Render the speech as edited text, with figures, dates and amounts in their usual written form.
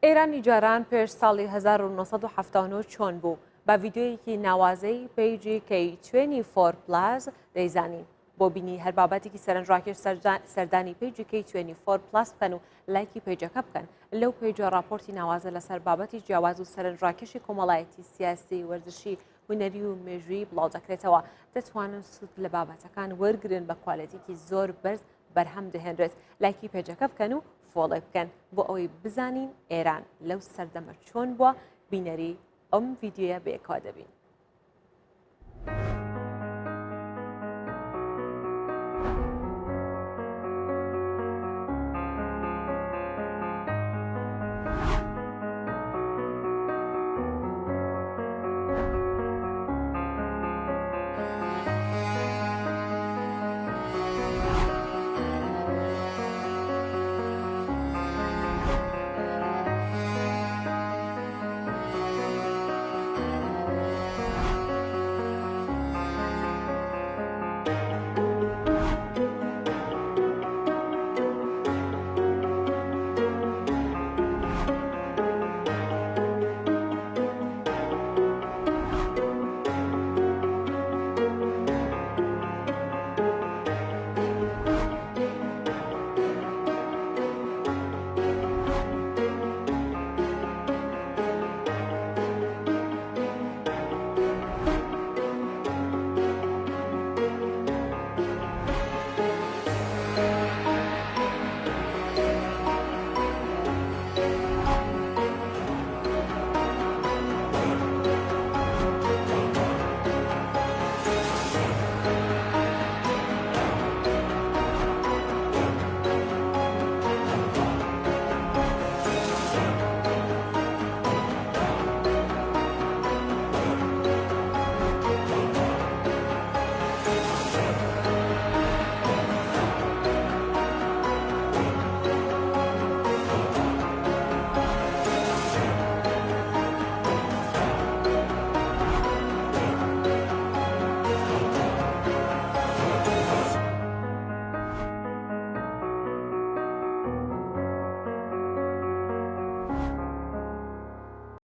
ئێرانی جاران پێش ساڵی 1970 چۆن بوو بە ڤیددیۆیەکی ناوازەی پیجی K24+ دەیزانین. بۆ بینی هەر بابەتێکی سەرنجڕاکێش سەردانی پیجی K24+ بکەن و لایکی پیجەکە بکەن. لەو پیجە راپۆرتی ناوازە لەسەر بابەتی جیاواز و سەرنجڕاکێشی کۆمەڵایەتی سیاسی، وەرزشی، هونەری و مێژووی بڵاو دەکرێتەوە. دەتوانن سوود لە بابەتەکان وەرگرن بە کوالەتێکی زۆر بەرز بەرهەم دەهێنرێت. لایکی پیجەکە بکەن و فۆڵێ بکەن بۆ ئەوەی بزانین ئێران لەو سەردەمە چۆن بووە. بینەری ئەم ڤیددیۆیە بەیەکەوە دەبین.